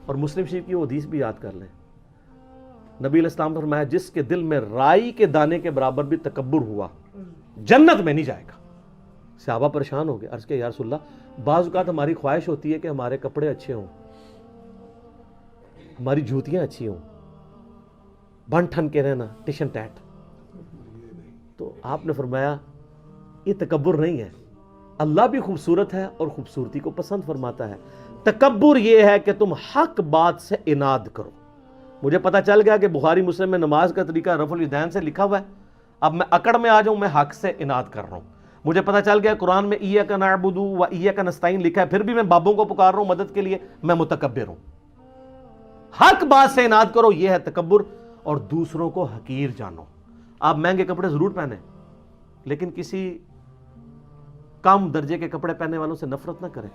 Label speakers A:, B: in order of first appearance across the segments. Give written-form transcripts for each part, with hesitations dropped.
A: اور مسلم شریف کی وہ حدیث بھی یاد کر لیں، نبی علیہ السلام نے فرمایا جس کے دل میں رائی کے دانے کے برابر بھی تکبر ہوا جنت میں نہیں جائے گا۔ صحابہ پریشان ہو گئے، عرض کیا یا رسول اللہ، بعض اوقات ہماری خواہش ہوتی ہے کہ ہمارے کپڑے اچھے ہوں، ہماری جوتیاں اچھی ہوں، بن ٹھن کے رہنا ٹشن ٹیٹ، تو آپ نے فرمایا یہ تکبر نہیں ہے، اللہ بھی خوبصورت ہے اور خوبصورتی کو پسند فرماتا ہے، تکبر یہ ہے کہ تم حق بات سے اناد کرو۔ مجھے پتا چل گیا کہ بخاری مسلم میں نماز کا طریقہ رفع الیدین سے لکھا ہوا ہے، اب میں اکڑ میں آ جاؤں، میں حق سے اناد کر رہا ہوں۔ مجھے پتا چل گیا قرآن میں ایاک نعبد و ایاک نستعین لکھا ہے، پھر بھی میں بابوں کو پکار رہا ہوں مدد کے لیے، میں متکبر ہوں۔ حق بات سے اناد کرو، یہ ہے تکبر، اور دوسروں کو حقیر جانو۔ آپ مہنگے کپڑے ضرور پہنیں، لیکن کسی کم درجے کے کپڑے پہننے والوں سے نفرت نہ کریں۔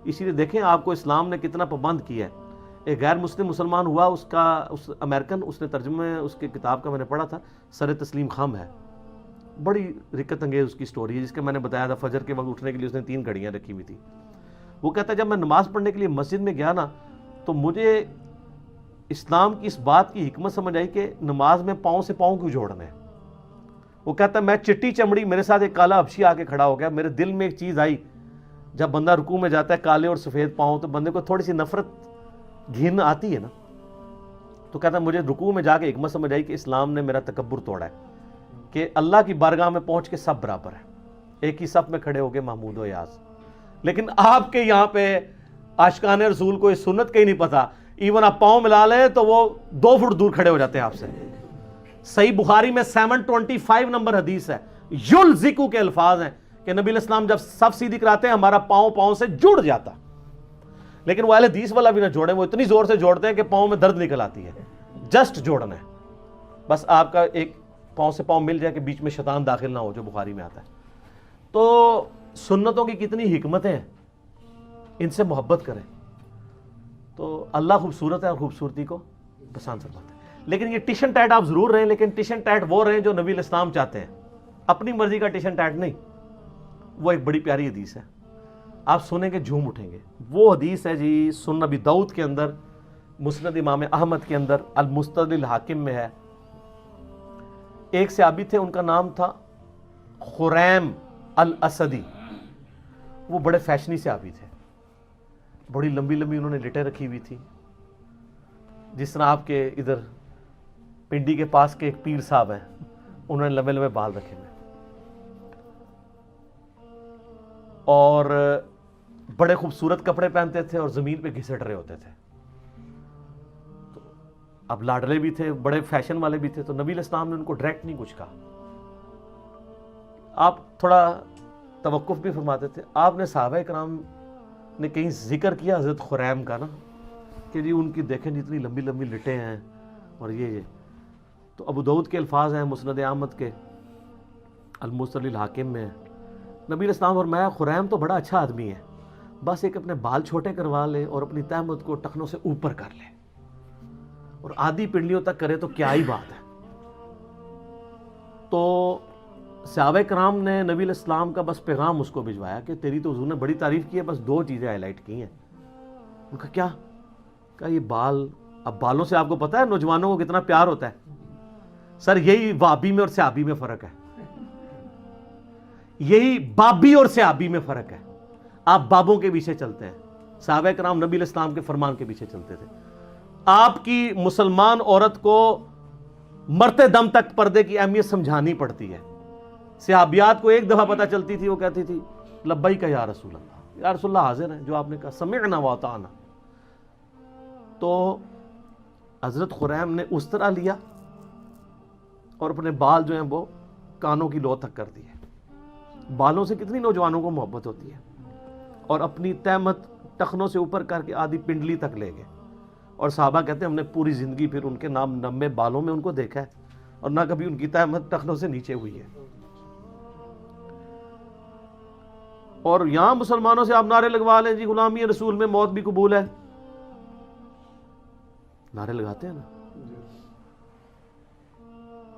A: اسی لیے دیکھیں آپ کو اسلام نے کتنا پابند کیا ہے۔ ایک غیر مسلم مسلمان ہوا، اس امریکن، اس نے ترجمہ اس کی کتاب کا میں نے پڑھا تھا، سر تسلیم خم ہے، بڑی رکت انگیز اس کی سٹوری ہے، جس کے میں نے بتایا تھا فجر کے وقت اٹھنے کے لیے اس نے 3 گھڑیاں رکھی ہوئی تھی۔ وہ کہتا ہے جب میں نماز پڑھنے کے لیے مسجد میں گیا نا، تو مجھے اسلام کی اس بات کی حکمت سمجھ آئی کہ نماز میں پاؤں سے پاؤں کیوں جوڑنا ہے۔ وہ کہتا ہے میں چٹی چمڑی، میرے ساتھ ایک کالا حبشی آ کے کھڑا ہو گیا، میرے دل میں ایک چیز آئی، جب بندہ رکوع میں جاتا ہے کالے اور سفید پاؤں، تو بندے کو تھوڑی سی نفرت گھن آتی ہے نا۔ تو کہتا ہے مجھے رکوع میں جا کے حکمت سمجھ آئی کہ اسلام نے میرا تکبر توڑا ہے، کہ اللہ کی بارگاہ میں پہنچ کے سب برابر ہیں، ایک ہی صف میں کھڑے ہو کے محمود و یاز۔ لیکن آپ کے یہاں پہ عاشقان رسول کو یہ سنت کا ہی نہیں پتا، ایون آپ پاؤں ملا لیں تو وہ 2 فٹ دور کھڑے ہو جاتے ہیں آپ سے۔ صحیح بخاری میں 725 نمبر حدیث ہے، یلزقو کے الفاظ ہیں کہ نبی علیہ السلام جب صف سیدھی کراتے ہیں ہمارا پاؤں پاؤں سے جڑ جاتا، لیکن وہ اہل حدیث والا بھی نہ جوڑیں، وہ اتنی زور سے جوڑتے ہیں کہ پاؤں میں درد نکل آتی ہے۔ جسٹ جوڑنا ہے، بس آپ کا ایک پاؤں سے پاؤں مل جائے کہ بیچ میں شیطان داخل نہ ہو، جو بخاری میں آتا ہے۔ تو سنتوں کی کتنی حکمتیں ہیں، ان سے محبت کریں، تو اللہ خوبصورت ہے اور خوبصورتی کو پسند فرماتا ہے۔ لیکن یہ ٹشن ٹیٹ آپ ضرور رہیں، لیکن ٹشن ٹیٹ وہ رہیں جو نبی علیہ السلام چاہتے ہیں، اپنی مرضی کا ٹشن ٹیٹ نہیں۔ وہ ایک بڑی پیاری حدیث ہے، آپ سنیں گے جھوم اٹھیں گے۔ وہ حدیث ہے جی سنن ابی داؤد کے اندر، مسند امام احمد کے اندر، المستدرک الحاکم میں ہے۔ ایک صحابی تھے، ان کا نام تھا خریم الاسدی، وہ بڑے فیشنی صحابی تھے، بڑی لمبی لمبی انہوں نے لٹیں رکھی ہوئی تھی، جس طرح آپ کے ادھر پنڈی کے پاس کے ایک پیر صاحب ہیں، انہوں نے لمبے لمبے بال رکھے ہوئے، اور بڑے خوبصورت کپڑے پہنتے تھے اور زمین پہ گھسٹ رہے ہوتے تھے۔ تو اب لاڈلے بھی تھے، بڑے فیشن والے بھی تھے، تو نبی علیہ السلام نے ان کو ڈائریکٹ نہیں کچھ کہا، آپ تھوڑا توقف بھی فرماتے تھے۔ آپ نے صحابہ کرام نے کہیں ذکر کیا حضرت خریم کا نا، کہ جی ان کی دیکھیں جتنی لمبی لمبی لٹیں ہیں اور یہ تو ابو داؤد کے الفاظ ہیں، مسند احمد کے المستدرک الحاکم میں ہے۔ نبی علیہ السلام فرمایا خریم تو بڑا اچھا آدمی ہے، بس ایک اپنے بال چھوٹے کروا لے اور اپنی تہمت کو ٹخنوں سے اوپر کر لے اور آدھی پنڈلیوں تک کرے تو کیا ہی بات ہے۔ تو صحابہ کرام نے نبی علیہ السلام کا بس پیغام اس کو بھجوایا کہ تیری تو حضور نے بڑی تعریف کی ہے، بس 2 چیزیں ہائی لائٹ کی ہیں۔ ان کا کیا؟ کہا یہ بال، اب بالوں سے آپ کو پتا ہے نوجوانوں کو کتنا پیار ہوتا ہے۔ سر یہی وابی میں اور صحابی میں فرق ہے، یہی بابی اور صحابی میں فرق ہے۔ آپ بابوں کے پیچھے چلتے ہیں، صحابہ کرام نبی علیہ السلام کے فرمان کے پیچھے چلتے تھے۔ آپ کی مسلمان عورت کو مرتے دم تک پردے کی اہمیت سمجھانی پڑتی ہے۔ صحابیات کو ایک دفعہ پتہ چلتی تھی، وہ کہتی تھی لبیک یا رسول اللہ، یا رسول اللہ حاضر ہیں جو آپ نے کہا، سمعنا واطعنا۔ تو حضرت خریم نے اس طرح لیا اور اپنے بال جو ہیں وہ کانوں کی لو تک کر دیے۔ بالوں سے کتنی نوجوانوں کو محبت ہوتی ہے، اور اپنی تہمت ٹخنوں سے اوپر کر کے آدھی پنڈلی تک لے گئے۔ اور صحابہ کہتے ہیں ہم نے پوری زندگی پھر ان کے نام نمے بالوں میں ان کو دیکھا ہے، اور نہ کبھی ان کی تہمت ٹخنوں سے نیچے ہوئی ہے۔ اور یہاں مسلمانوں سے آپ نعرے لگوا لیں جی غلامی رسول میں موت بھی قبول ہے، نعرے لگاتے ہیں نا،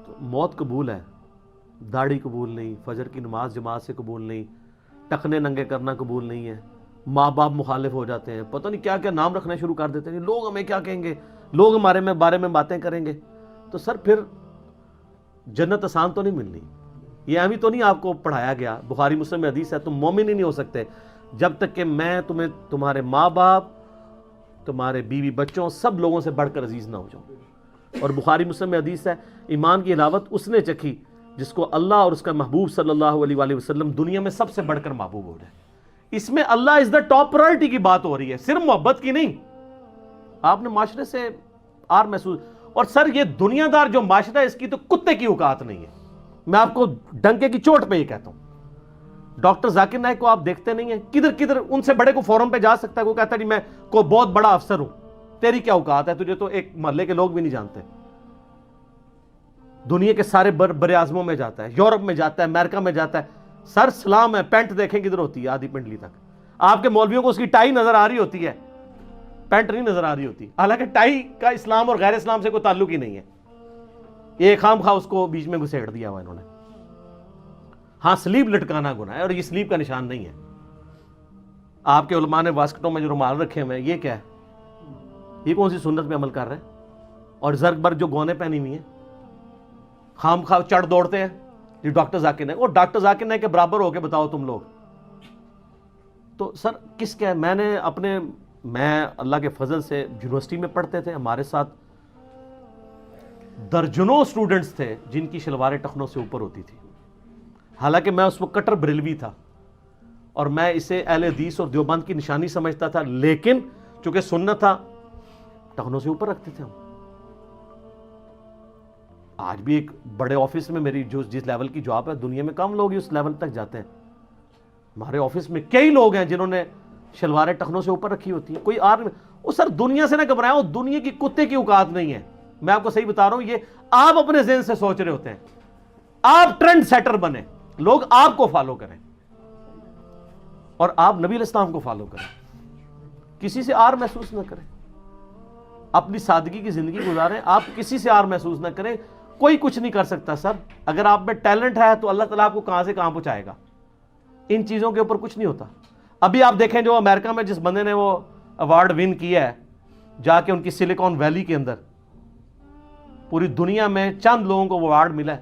A: تو موت قبول ہے، داڑھی قبول نہیں، فجر کی نماز جماعت سے قبول نہیں، ٹخنے ننگے کرنا قبول نہیں ہے، ماں باپ مخالف ہو جاتے ہیں، پتہ نہیں کیا کیا نام رکھنا شروع کر دیتے ہیں، لوگ ہمیں کیا کہیں گے، لوگ ہمارے بارے میں باتیں کریں گے. تو سر پھر جنت آسان تو نہیں ملنی. یہ ابھی تو نہیں آپ کو پڑھایا گیا، بخاری مسلم میں حدیث ہے تم مومن ہی نہیں ہو سکتے جب تک کہ میں تمہیں تمہارے ماں باپ، تمہارے بیوی بچوں، سب لوگوں سے بڑھ کر عزیز نہ ہو جاؤ. اور بخاری مسلم میں حدیث ہے ایمان کی حلاوت اس نے چکھی جس کو اللہ اور اس کا محبوب صلی اللہ علیہ وآلہ وسلم دنیا میں سب سے بڑھ کر محبوب ہو جائے. اس میں اللہ از دا ٹاپ پرائرٹی کی بات ہو رہی ہے، صرف محبت کی نہیں. آپ نے معاشرے سے آر محسوس، اور سر یہ دنیا دار جو معاشرہ ہے اس کی تو کتے کی اوقات نہیں ہے. میں آپ کو ڈنکے کی چوٹ پہ یہ کہتا ہوں. ڈاکٹر ذاکر نائک کو آپ دیکھتے نہیں ہیں، کدھر کدھر ان سے بڑے کو فورم پہ جا سکتا ہے، وہ کہتا ہے میں کوئی بہت بڑا افسر ہوں. تیری کیا اوقات ہے، تجھے تو ایک محلے کے لوگ بھی نہیں جانتے. دنیا کے سارے بر اعظموں میں جاتا ہے، یورپ میں جاتا ہے، امریکہ میں جاتا ہے. سر سلام ہے، پینٹ دیکھیں کدھر ہوتی ہے آدھی پنڈلی تک. آپ کے مولویوں کو اس کی ٹائی نظر آ رہی ہوتی ہے، پینٹ نہیں نظر آ رہی ہوتی. حالانکہ ٹائی کا اسلام اور غیر اسلام سے کوئی تعلق ہی نہیں ہے. یہ خام خواہ اس کو بیچ میں گھسیڑ دیا ہوا انہوں نے. ہاں سلیب لٹکانا گناہ ہے، اور یہ سلیب کا نشان نہیں ہے. آپ کے علماء نے واسکٹوں میں جو رومال رکھے ہوئے ہیں، یہ کیا ہے؟ یہ کون سی سنت پہ عمل کر رہے ہیں؟ اور زرگ بر جو گونے پہنی ہوئی ہیں، خام خواہ چڑھ دوڑتے ہیں یہ ڈاکٹر ذاکر نائک. اور ڈاکٹر ذاکر نائک کے برابر ہو کے بتاؤ تم لوگ. تو سر کس کیا، میں اللہ کے فضل سے یونیورسٹی میں پڑھتے تھے، ہمارے ساتھ درجنوں سٹوڈنٹس تھے جن کی شلواریں ٹخنوں سے اوپر ہوتی تھی. حالانکہ میں اس وقت کٹر بریلوی تھا اور میں اسے اہل حدیث اور دیوبند کی نشانی سمجھتا تھا، لیکن چونکہ سنت تھا ٹخنوں سے اوپر رکھتے تھے ہم. آج بھی ایک بڑے آفس میں میری جس لیول کی جاب ہے، دنیا میں کم لوگ ہی اس لیول تک جاتے ہیں. ہمارے آفس میں کئی لوگ ہیں جنہوں نے شلواریں ٹخنوں سے اوپر رکھی ہوتی ہیں. کوئی وہ سر دنیا سے نہ گھبرائیں، وہ دنیا کی کتے کی اوقات نہیں ہے. میں آپ کو صحیح بتا رہا ہوں، یہ آپ اپنے ذہن سے سوچ رہے ہوتے ہیں. آپ ٹرینڈ سیٹر بنے، لوگ آپ کو فالو کریں اور آپ نبی علیہ السلام کو فالو کریں. کسی سے آر محسوس نہ کریں، اپنی سادگی کی زندگی گزاریں. آپ کسی سے آر محسوس نہ کریں. کوئی کچھ نہیں کر سکتا سر. اگر آپ میں ٹیلنٹ ہے تو اللہ تعالیٰ آپ کو کہاں سے کہاں پہنچائے گا. ان چیزوں کے اوپر کچھ نہیں ہوتا. ابھی آپ دیکھیں جو امریکہ میں جس بندے نے وہ ایوارڈ ون کیا ہے، جا کے ان کی سلیکون ویلی کے اندر، پوری دنیا میں چند لوگوں کو وہ ایوارڈ ملا ہے.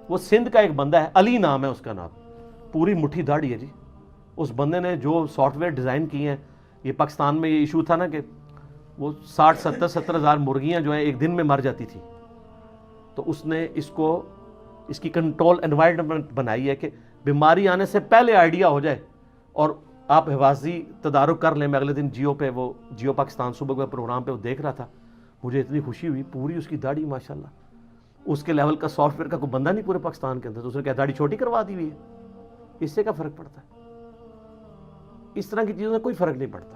A: وہ سندھ کا ایک بندہ ہے، علی نام ہے اس کا نام، پوری مٹھی داڑھی ہے جی. اس بندے نے جو سافٹ ویئر ڈیزائن کیے ہیں، یہ پاکستان میں یہ ایشو تھا نا کہ وہ 60-70 ہزار مرغیاں جو ہیں ایک دن میں مر جاتی تھی. تو اس نے اس کی کنٹرول انوائرمنٹ بنائی ہے کہ بیماری آنے سے پہلے آئیڈیا ہو جائے اور آپ حفاظتی تدارک کر لیں. میں اگلے دن جیو پاکستان صبح کے پروگرام پہ وہ دیکھ رہا تھا، مجھے اتنی خوشی ہوئی. پوری اس کی داڑھی ماشاءاللہ، اس کے لیول کا سافٹ ویئر کا کوئی بندہ نہیں پورے پاکستان کے اندر. تو اس نے کیا داڑھی چھوٹی کروا دی ہوئی ہے؟ اس سے کیا فرق پڑتا ہے؟ اس طرح کی چیزوں سے کوئی فرق نہیں پڑتا.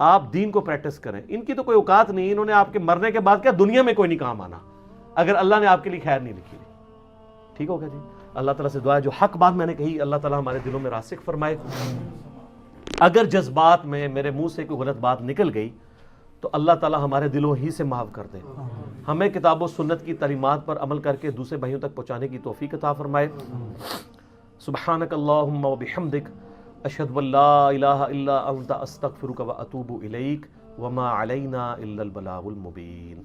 A: آپ دین کو پریکٹس کریں. ان کی تو کوئی اوقات نہیں. انہوں نے آپ کے مرنے کے بعد کیا دنیا میں کوئی نہیں کام آنا اگر اللہ نے آپ کے لیے خیر نہیں لکھی. ٹھیک ہوگا جی. اللہ تعالیٰ سے دعا ہے جو حق بات میں نے کہی اللہ تعالیٰ ہمارے دلوں میں راسخ فرمائے. اگر جذبات میں میرے منہ سے کوئی غلط بات نکل گئی تو اللہ تعالیٰ ہمارے دلوں ہی سے معاف کر دے. ہمیں کتاب و سنت کی تعلیمات پر عمل کر کے دوسرے بھائیوں تک پہنچانے کی توفیق عطا فرمائے. سبحانک اللہم و بحمدک، اشہد ان لا الہ الا انت، استغفرک و اتوب الیک، وما علینا الا البلاغ المبین.